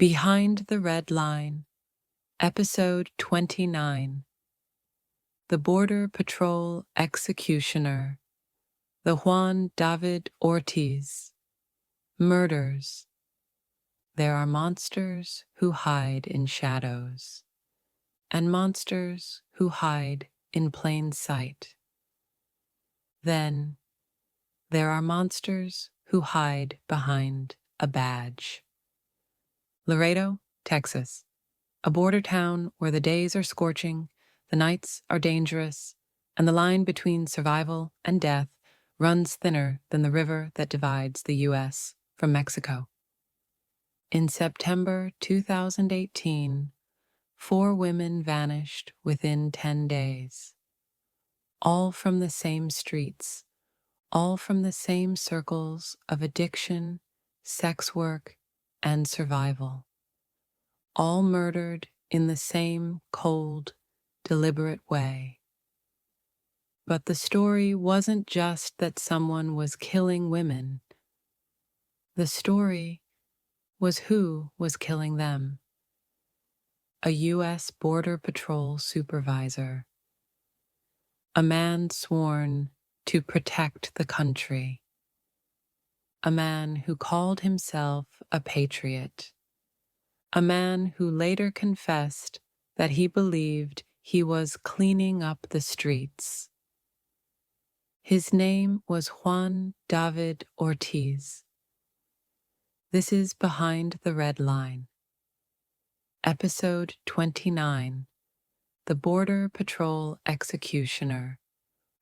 Behind the Red Line, Episode 29. The Border Patrol Executioner, the Juan David Ortiz. Murders. There are monsters who hide in shadows, and monsters who hide in plain sight. Then, there are monsters who hide behind a badge. Laredo, Texas, a border town where the days are scorching, the nights are dangerous, and the line between survival and death runs thinner than the river that divides the U.S. from Mexico. In September 2018, 4 women vanished within 10 days. All from the same streets, all from the same circles of addiction, sex work, and survival. All murdered in the same cold, deliberate way. But the story wasn't just that someone was killing women. The story was who was killing them. A U.S. Border Patrol supervisor. A man sworn to protect the country. A man who called himself a patriot. A man who later confessed that he believed he was cleaning up the streets. His name was Juan David Ortiz. This is Behind the Red Line. Episode 29. The Border Patrol Executioner.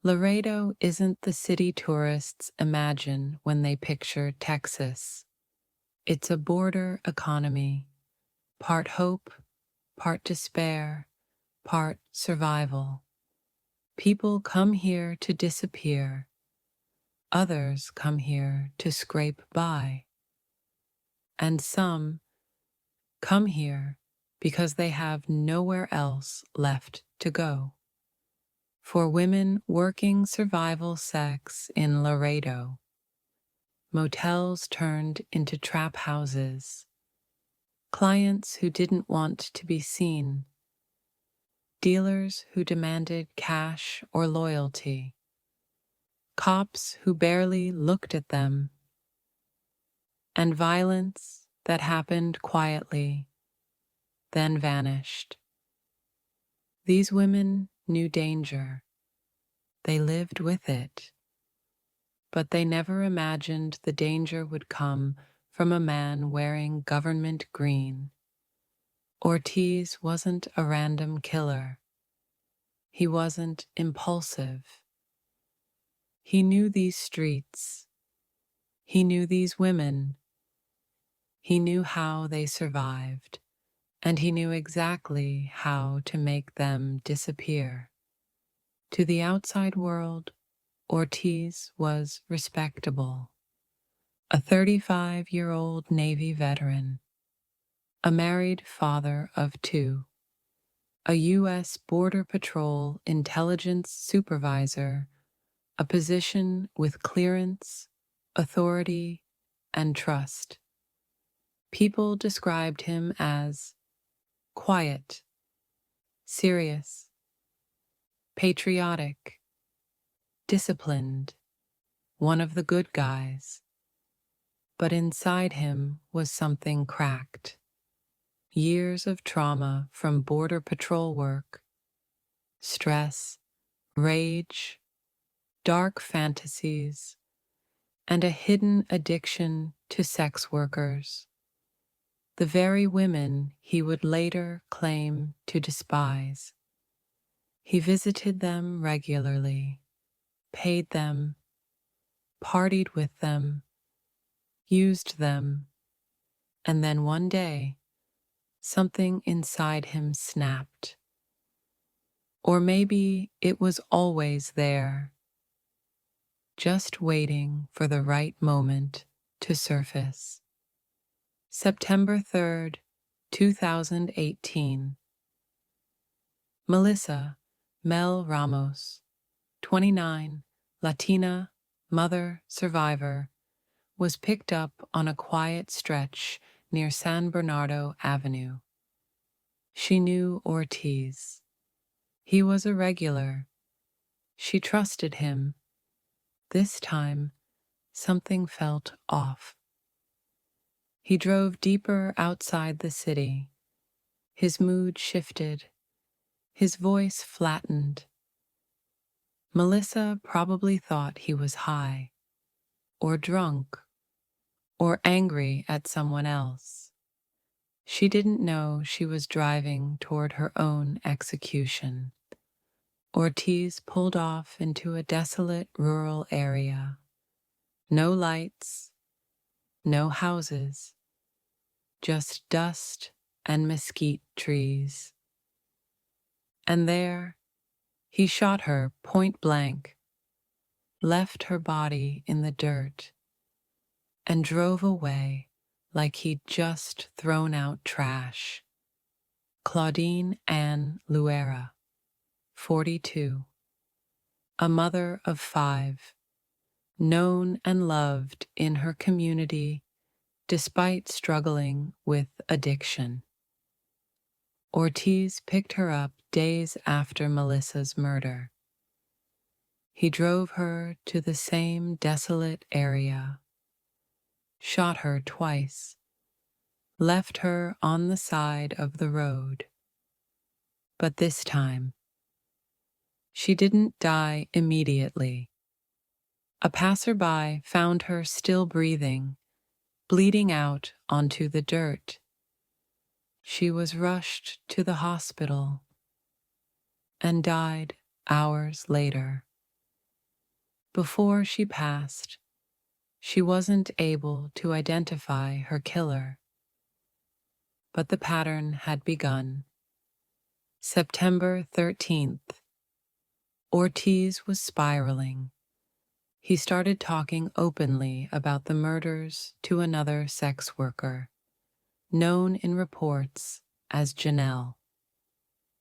Laredo isn't the city tourists imagine when they picture Texas. It's a border economy. Part hope, part despair, part survival. People come here to disappear. Others come here to scrape by. And some come here because they have nowhere else left to go. For women working survival sex in Laredo, motels turned into trap houses. Clients who didn't want to be seen. Dealers who demanded cash or loyalty. Cops who barely looked at them. And violence that happened quietly, then vanished. These women knew danger. They lived with it. But they never imagined the danger would come from a man wearing government green. Ortiz wasn't a random killer. He wasn't impulsive. He knew these streets. He knew these women. He knew how they survived, and he knew exactly how to make them disappear. To the outside world, Ortiz was respectable. A 35-year-old Navy veteran, a married father of 2, a U.S. Border Patrol intelligence supervisor, a position with clearance, authority, and trust. People described him as quiet, serious, patriotic, disciplined, one of the good guys. But inside him was something cracked. Years of trauma from border patrol work, stress, rage, dark fantasies, and a hidden addiction to sex workers. The very women he would later claim to despise. He visited them regularly, paid them, partied with them, used them, and then one day, something inside him snapped. Or maybe it was always there, just waiting for the right moment to surface. September 3rd, 2018. Melissa Mel Ramos, 29, Latina, mother, survivor, was picked up on a quiet stretch near San Bernardo Avenue. She knew Ortiz. He was a regular. She trusted him. This time, something felt off. He drove deeper outside the city. His mood shifted. His voice flattened. Melissa probably thought he was high, or drunk, or angry at someone else. She didn't know she was driving toward her own execution. Ortiz pulled off into a desolate rural area. No lights, no houses, just dust and mesquite trees. And there, he shot her point blank, left her body in the dirt, and drove away like he'd just thrown out trash. Claudine Ann Luera, 42, a mother of 5, known and loved in her community despite struggling with addiction. Ortiz picked her up days after Melissa's murder. He drove her to the same desolate area, shot her twice, left her on the side of the road. But this time, she didn't die immediately. A passerby found her still breathing, bleeding out onto the dirt. She was rushed to the hospital and died hours later. Before she passed, she wasn't able to identify her killer. But the pattern had begun. September 13th. Ortiz was spiraling. He started talking openly about the murders to another sex worker, known in reports as Janelle.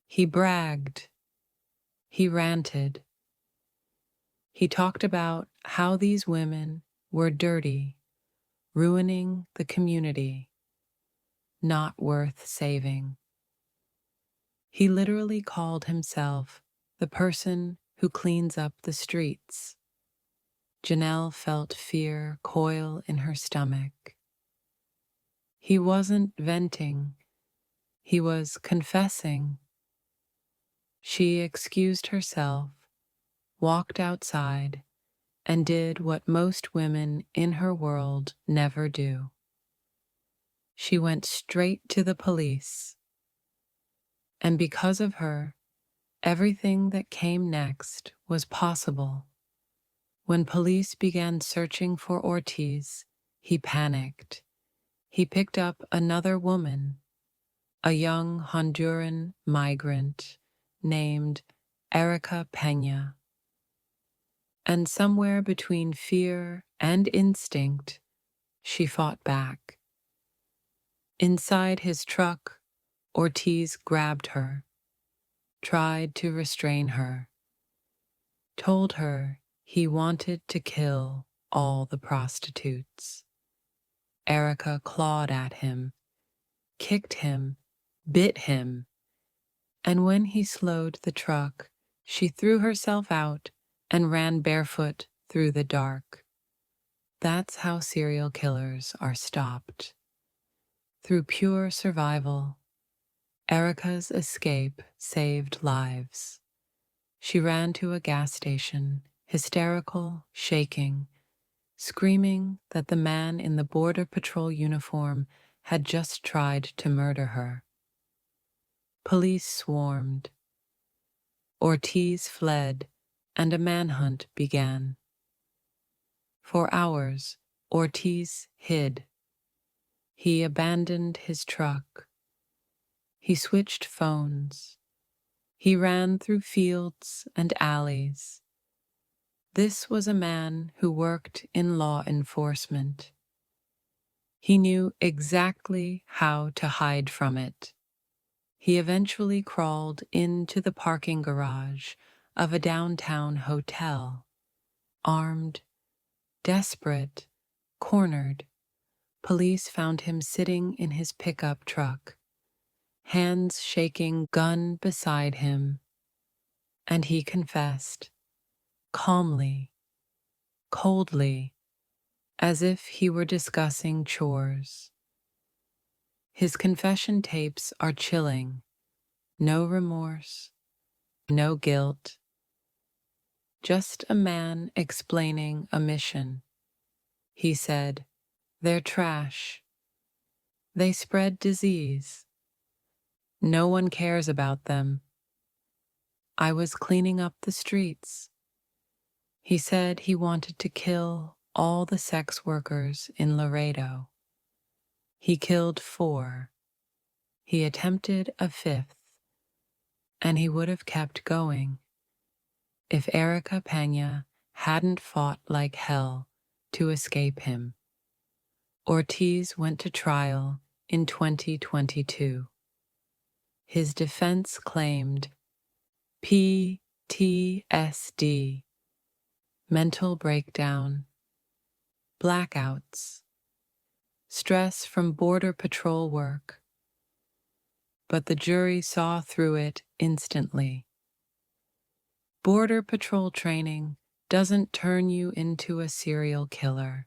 He bragged. He ranted. He talked about how these women were dirty, ruining the community, not worth saving. He literally called himself the person who cleans up the streets. Janelle felt fear coil in her stomach. He wasn't venting. He was confessing. She excused herself, walked outside, and did what most women in her world never do. She went straight to the police. And because of her, everything that came next was possible. When police began searching for Ortiz, he panicked. He picked up another woman, a young Honduran migrant named Erica Peña. And somewhere between fear and instinct, she fought back. Inside his truck, Ortiz grabbed her, tried to restrain her, told her he wanted to kill all the prostitutes. Erica clawed at him, kicked him, bit him, and when he slowed the truck, she threw herself out and ran barefoot through the dark. That's how serial killers are stopped. Through pure survival. Erica's escape saved lives. She ran to a gas station, hysterical, shaking, screaming that the man in the Border Patrol uniform had just tried to murder her. Police swarmed. Ortiz fled, and a manhunt began. For hours, Ortiz hid. He abandoned his truck. He switched phones. He ran through fields and alleys. This was a man who worked in law enforcement. He knew exactly how to hide from it. He eventually crawled into the parking garage of a downtown hotel, armed, desperate, cornered. Police found him sitting in his pickup truck, hands shaking, gun beside him, and he confessed, calmly, coldly, as if he were discussing chores. His confession tapes are chilling. No remorse, no guilt. Just a man explaining a mission. He said, "They're trash. They spread disease. No one cares about them. I was cleaning up the streets." He said he wanted to kill all the sex workers in Laredo. He killed 4. He attempted a 5th, and he would have kept going if Erica Pena hadn't fought like hell to escape him. Ortiz went to trial in 2022. His defense claimed PTSD, mental breakdown, blackouts, stress from Border Patrol work, but the jury saw through it instantly. Border Patrol training doesn't turn you into a serial killer.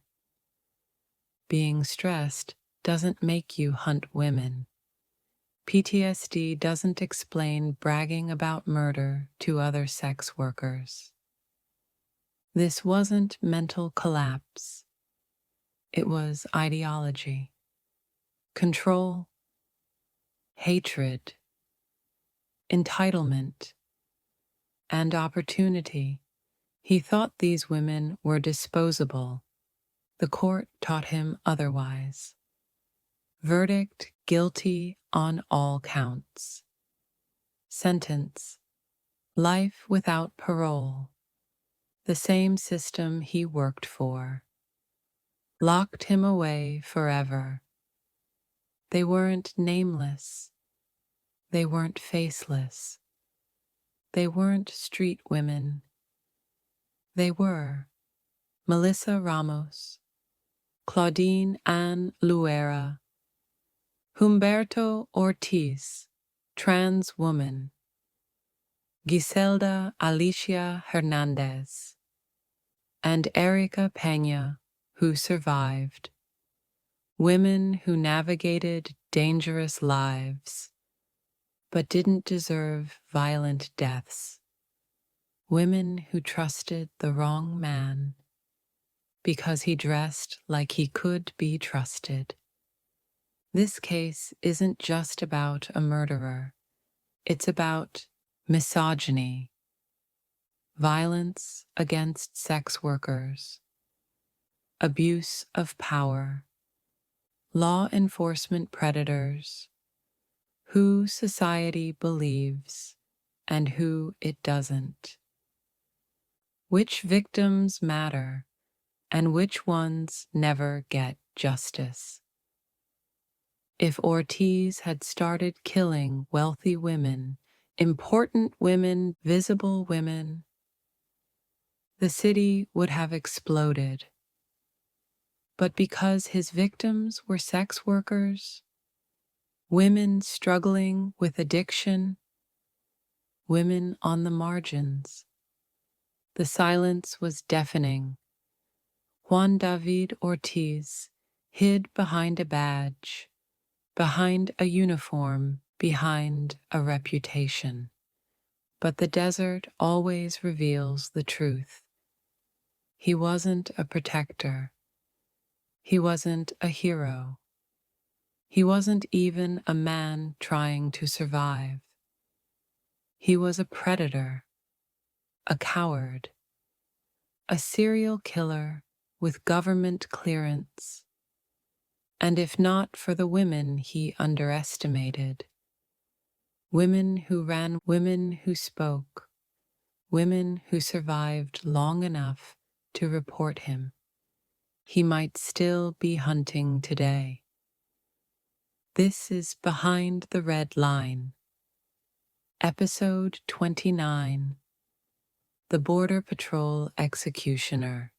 Being stressed doesn't make you hunt women. PTSD doesn't explain bragging about murder to other sex workers. This wasn't mental collapse. It was ideology, control, hatred, entitlement, and opportunity. He thought these women were disposable. The court taught him otherwise. Verdict: guilty on all counts. Sentence: life without parole. The same system he worked for. Locked him away forever. They weren't nameless. They weren't faceless. They weren't street women. They were Melissa Ramos, Claudine Ann Luera, Humberto Ortiz, trans woman, Giselda Alicia Hernandez, and Erica Pena, who survived. Women who navigated dangerous lives, but didn't deserve violent deaths. Women who trusted the wrong man because he dressed like he could be trusted. This case isn't just about a murderer. It's about misogyny, violence against sex workers, abuse of power, law enforcement predators, who society believes and who it doesn't. Which victims matter and which ones never get justice. If Ortiz had started killing wealthy women, important women, visible women, the city would have exploded. But because his victims were sex workers, women struggling with addiction, women on the margins, the silence was deafening. Juan David Ortiz hid behind a badge, behind a uniform, behind a reputation. But the desert always reveals the truth. He wasn't a protector. He wasn't a hero. He wasn't even a man trying to survive. He was a predator, a coward, a serial killer with government clearance. And if not for the women he underestimated, women who ran, women who spoke, women who survived long enough to report him, he might still be hunting today. This is Behind the Red Line, Episode 29, The Border Patrol Executioner.